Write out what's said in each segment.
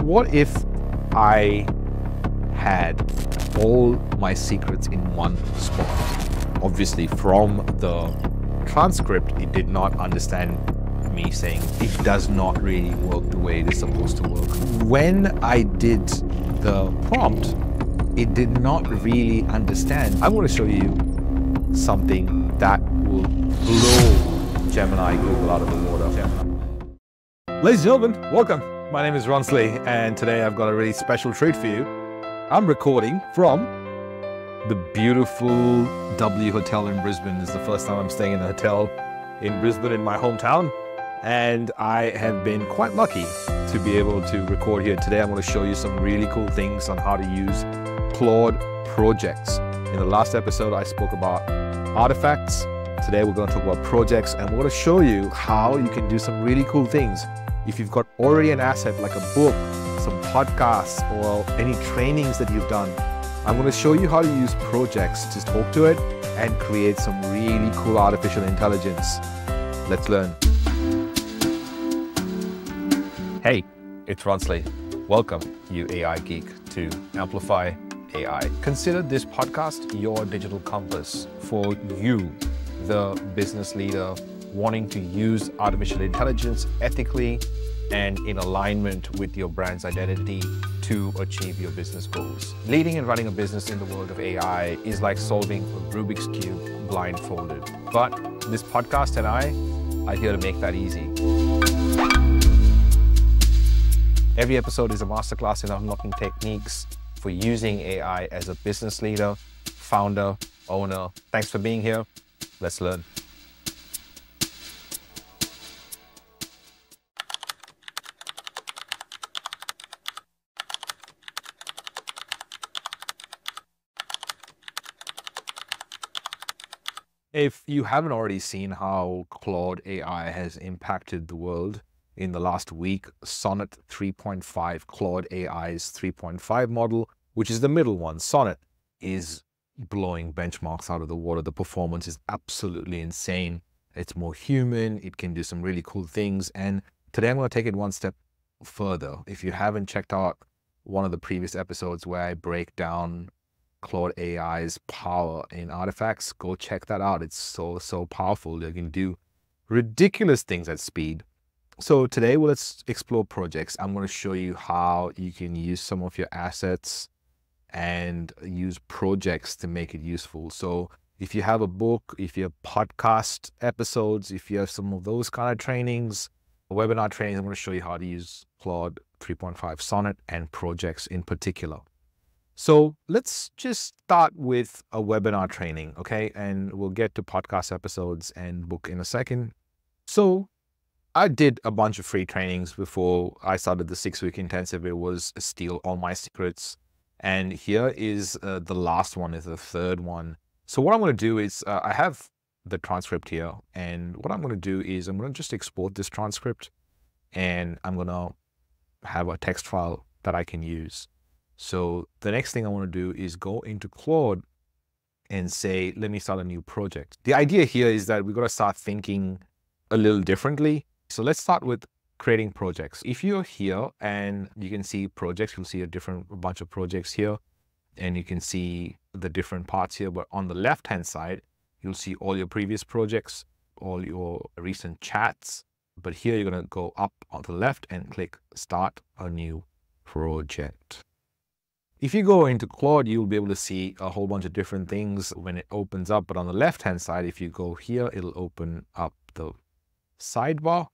What if I had all my secrets in one spot? Obviously, from the transcript, it did not understand me saying it does not really work the way it is supposed to work. When I did the prompt, it did not really understand. I want to show you something that will blow Gemini Google out of the water. Ladies and gentlemen, welcome. My name is Ronsley, and today I've got a really special treat for you. I'm recording from the beautiful W Hotel in Brisbane. This is the first time I'm staying in a hotel in Brisbane, in my hometown, and I have been quite lucky to be able to record here today. I'm going to show you some really cool things on how to use Claude Projects. In the last episode, I spoke about artifacts. Today, we're going to talk about projects, and we're going to show you how you can do some really cool things. If you've got already an asset like a book, some podcasts, or any trainings that you've done, I'm going to show you how to use projects to talk to it and create some really cool artificial intelligence. Let's learn. Hey, it's Ronsley. Welcome, you AI geek, to Amplify AI. Consider this podcast your digital compass for you, the business leader wanting to use artificial intelligence ethically and in alignment with your brand's identity to achieve your business goals. Leading and running a business in the world of AI is like solving a Rubik's Cube blindfolded. But this podcast and I are here to make that easy. Every episode is a masterclass in unlocking techniques for using AI as a business leader, founder, owner. Thanks for being here. Let's learn. If you haven't already seen how Claude AI has impacted the world in the last week, Sonnet 3.5, Claude AI's 3.5 model, which is the middle one, Sonnet, is blowing benchmarks out of the water. The performance is absolutely insane. It's more human. It can do some really cool things. And today I'm going to take it one step further. If you haven't checked out one of the previous episodes where I break down Claude AI's power in artifacts, go check that out. It's so powerful. You can do ridiculous things at speed. So today, well, let's explore projects. I'm going to show you how you can use some of your assets and use projects to make it useful. So if you have a book, if you have podcast episodes, if you have some of those kind of trainings, webinar trainings, I'm going to show you how to use Claude 3.5 Sonnet and projects in particular. So let's just start with a webinar training, okay? And we'll get to podcast episodes and book in a second. So I did a bunch of free trainings before I started the 6-week intensive. It was Steal All My Secrets. And here is the last one, is the third one. So what I'm going to do is I have the transcript here. And what I'm going to do is I'm going to just export this transcript. And I'm going to have a text file that I can use. So the next thing I want to do is go into Claude and say, let me start a new project. The idea here is that we've got to start thinking a little differently. So let's start with creating projects. If you're here and you can see projects, you'll see a bunch of projects here, and you can see the different parts here. But on the left-hand side, you'll see all your previous projects, all your recent chats. But here you're going to go up on the left and click Start a New Project. If you go into Claude, you'll be able to see a whole bunch of different things when it opens up. But on the left-hand side, if you go here, it'll open up the sidebar.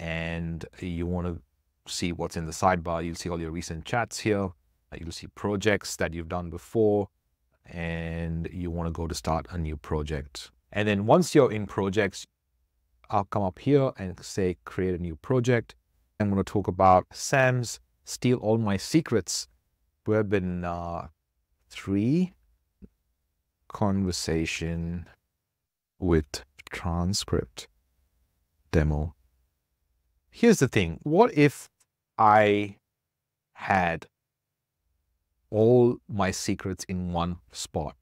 And you want to see what's in the sidebar. You'll see all your recent chats here. You'll see projects that you've done before. And you want to go to Start a New Project. And then once you're in projects, I'll come up here and say Create a New Project. I'm going to talk about Sam's Steal All My Secrets Webinar 3, Conversation with Transcript Demo. Here's the thing. What if I had all my secrets in one spot?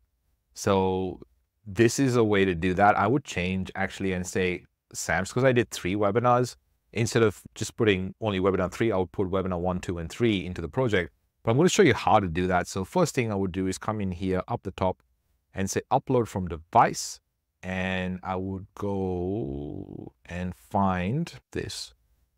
So this is a way to do that. I would change actually and say Sam's, because I did 3 webinars Instead of just putting only webinar 3, I would put webinar 1, 2, and 3 into the project. But I'm going to show you how to do that. So first thing I would do is come in here up the top and say upload from device. And I would go and find this.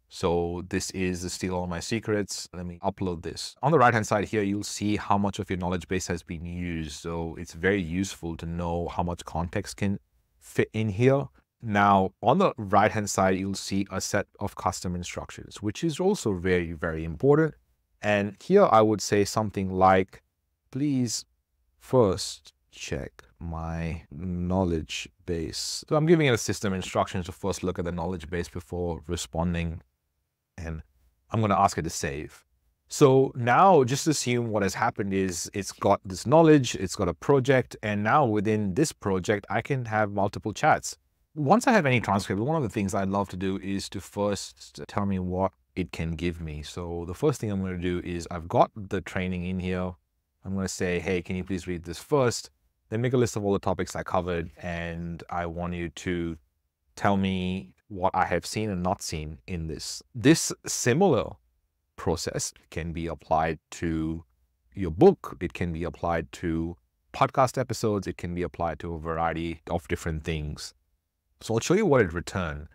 So this is the Steal All My Secrets. Let me upload this. On the right-hand side here, you'll see how much of your knowledge base has been used. So it's very useful to know how much context can fit in here. Now, on the right-hand side, you'll see a set of custom instructions, which is also very, very important. And here I would say something like, please first check my knowledge base. So I'm giving it a system instructions to first look at the knowledge base before responding. And I'm going to ask it to save. So now just assume what has happened is it's got this knowledge, it's got a project, and now within this project, I can have multiple chats. Once I have any transcript, one of the things I'd love to do is to first tell me what it can give me. So the first thing I'm going to do is I've got the training in here. I'm going to say, hey, can you please read this first? Then make a list of all the topics I covered. And I want you to tell me what I have seen and not seen in this. This similar process can be applied to your book. It can be applied to podcast episodes. It can be applied to a variety of different things. So I'll show you what it returned.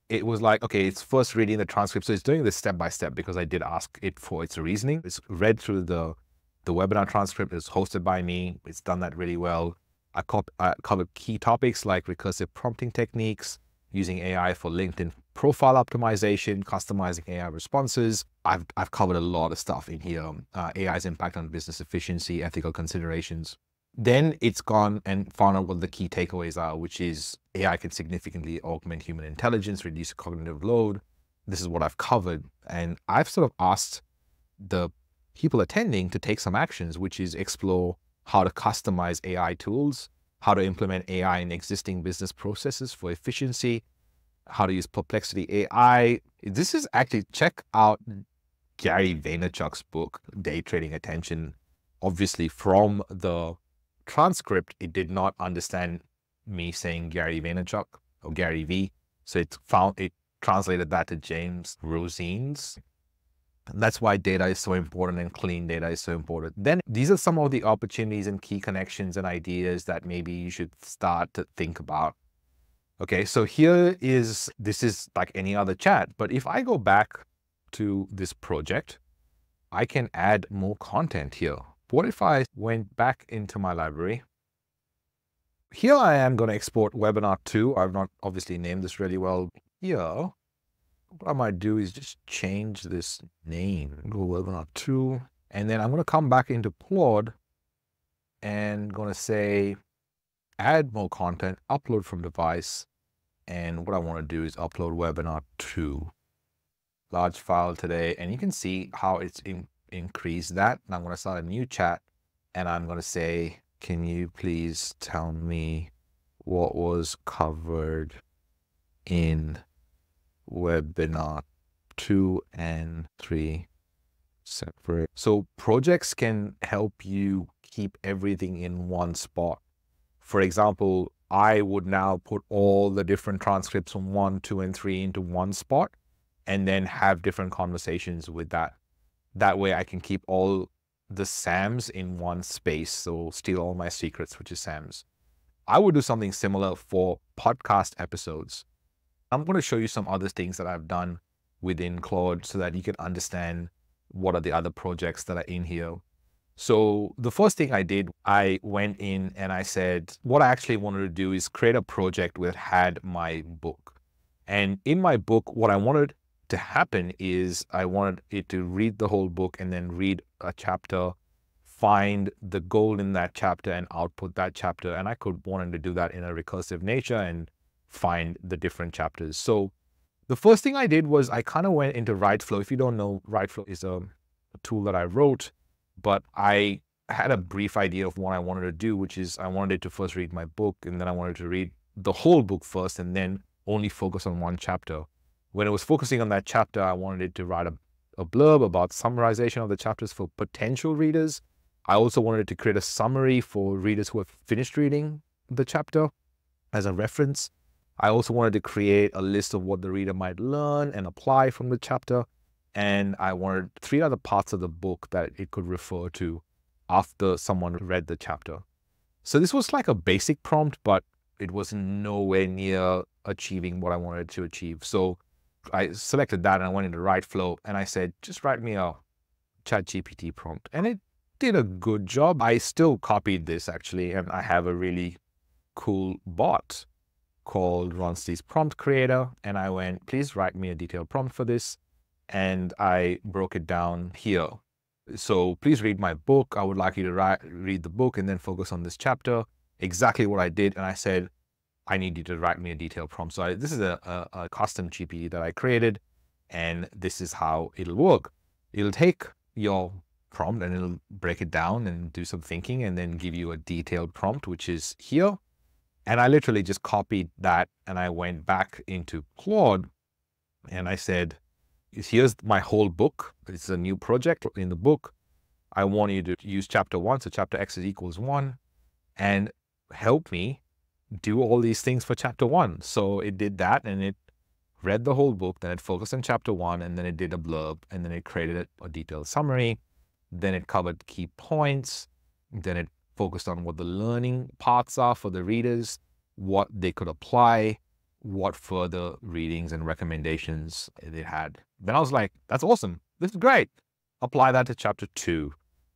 It was like, okay, it's first reading the transcript. So it's doing this step by step because I did ask it for its reasoning. It's read through the webinar transcript. It's hosted by me. It's done that really well. I covered key topics like recursive prompting techniques, using AI for LinkedIn profile optimization, customizing AI responses. I've covered a lot of stuff in here. AI's impact on business efficiency, ethical considerations. Then it's gone and found out what the key takeaways are, which is AI can significantly augment human intelligence, reduce cognitive load. This is what I've covered. And I've sort of asked the people attending to take some actions, which is explore how to customize AI tools, how to implement AI in existing business processes for efficiency, how to use Perplexity AI. This is actually, check out Gary Vaynerchuk's book, Day Trading Attention. Obviously, from the transcript, it did not understand me saying Gary Vaynerchuk or Gary V. So it translated that to James Rosine's. And that's why data is so important and clean data is so important. Then these are some of the opportunities and key connections and ideas that maybe you should start to think about. Okay, so this is like any other chat, but if I go back to this project, I can add more content here. What if I went back into my library? Here I am going to export webinar 2. I've not obviously named this really well. Here, what I might do is just change this name, go webinar 2, and then I'm going to come back into Claude and going to say, add more content, upload from device. And what I want to do is upload webinar 2, large file today. And you can see how it's increased that. And I'm going to start a new chat and I'm going to say, can you please tell me what was covered in webinar 2 and 3 separate. So projects can help you keep everything in one spot. For example, I would now put all the different transcripts from 1, 2, and 3 into one spot and then have different conversations with that. That way I can keep all the SAMs in one space. So Steal All My Secrets, which is SAMs. I would do something similar for podcast episodes. I'm going to show you some other things that I've done within Claude so that you can understand what are the other projects that are in here. So the first thing I did, I went in and I said, what I actually wanted to do is create a project that had my book. And in my book, what I wanted to happen is I wanted it to read the whole book and then read a chapter, find the goal in that chapter and output that chapter. And I could want to do that in a recursive nature and find the different chapters. So the first thing I did was I kind of went into WriteFlow. If you don't know, WriteFlow is a tool that I wrote, but I had a brief idea of what I wanted to do, which is I wanted it to first read my book, and then I wanted to read the whole book first, and then only focus on one chapter. When it was focusing on that chapter, I wanted it to write a blurb about summarization of the chapters for potential readers. I also wanted to create a summary for readers who have finished reading the chapter as a reference. I also wanted to create a list of what the reader might learn and apply from the chapter. And I wanted 3 other parts of the book that it could refer to after someone read the chapter. So this was like a basic prompt, but it was nowhere near achieving what I wanted to achieve. So I selected that and I went into Write Flow and I said, just write me a ChatGPT prompt. And it did a good job. I still copied this actually, and I have a really cool bot called Ronsley's Prompt Creator. And I went, please write me a detailed prompt for this. And I broke it down here. So please read my book. I would like you to read the book and then focus on this chapter. Exactly what I did. And I said, I need you to write me a detailed prompt. So this is a custom GPT that I created, and this is how it'll work. It'll take your prompt and it'll break it down and do some thinking and then give you a detailed prompt, which is here. And I literally just copied that and I went back into Claude and I said, here's my whole book. It's a new project in the book. I want you to use chapter 1. So chapter X is equals 1 and help me do all these things for chapter 1. So it did that and it read the whole book. Then it focused on chapter 1 and then it did a blurb and then it created a detailed summary. Then it covered key points. Then it focused on what the learning parts are for the readers, what they could apply, what further readings and recommendations it had. Then I was like, that's awesome. This is great. Apply that to chapter 2.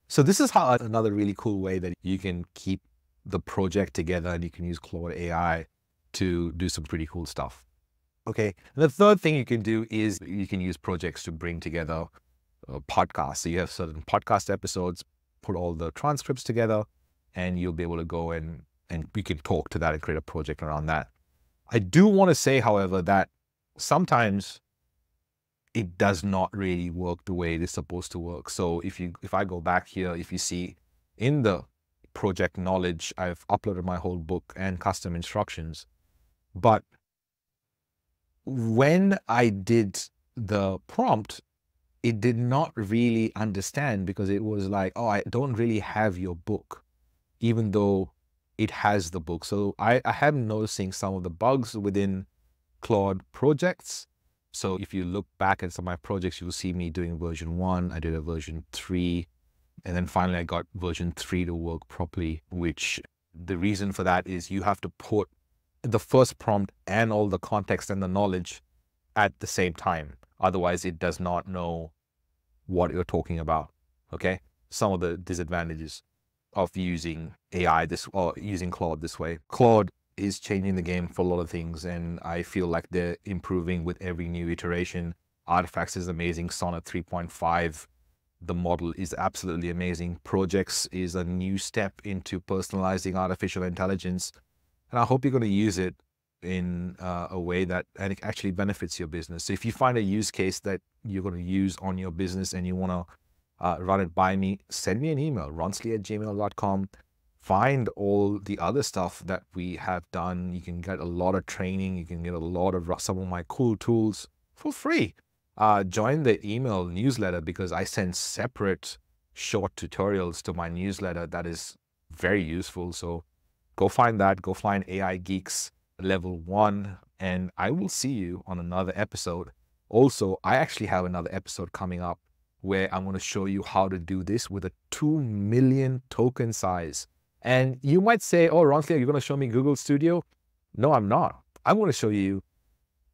So this is how another really cool way that you can keep the project together and you can use Claude AI to do some pretty cool stuff. Okay. And the third thing you can do is you can use projects to bring together podcasts. So you have certain podcast episodes, put all the transcripts together, and you'll be able to go and we can talk to that and create a project around that. I do want to say, however, that sometimes it does not really work the way it is supposed to work. So if I go back here, if you see in the project knowledge, I've uploaded my whole book and custom instructions. But when I did the prompt, it did not really understand because it was like, oh, I don't really have your book, even though it has the book. So I am noticing some of the bugs within Claude projects. So if you look back at some of my projects, you'll see me doing version 1. I did a version 3. And then finally I got version 3 to work properly, which the reason for that is you have to put the first prompt and all the context and the knowledge at the same time. Otherwise, it does not know what you're talking about. Okay. Some of the disadvantages of using AI or using Claude this way. Claude is changing the game for a lot of things, and I feel like they're improving with every new iteration. Artifacts is amazing. Sonnet 3.5, the model is absolutely amazing. Projects is a new step into personalizing artificial intelligence, and I hope you're going to use it in a way that it actually benefits your business. So if you find a use case that you're going to use on your business and you want to run it by me, send me an email, ronsley@gmail.com. Find all the other stuff that we have done. You can get a lot of training. You can get a lot of some of my cool tools for free. Join the email newsletter because I send separate short tutorials to my newsletter that is very useful. So go find that. Go find AI Geeks Level 1, and I will see you on another episode. Also, I actually have another episode coming up where I'm going to show you how to do this with a 2 million token size. And you might say, oh, Ronsley, are you going to show me Google Studio? No, I'm not. I'm going to show you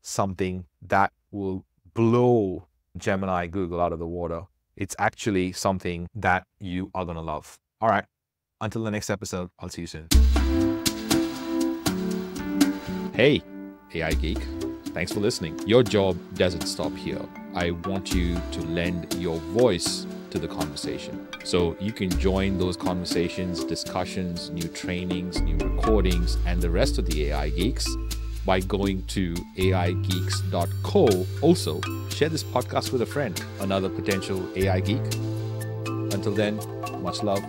something that will blow Gemini Google out of the water. It's actually something that you are going to love. All right. Until the next episode, I'll see you soon. Hey, AI Geek. Thanks for listening. Your job doesn't stop here. I want you to lend your voice to the conversation. So you can join those conversations, discussions, new trainings, new recordings, and the rest of the AI Geeks by going to aigeeks.co. Also, share this podcast with a friend, another potential AI Geek. Until then, much love.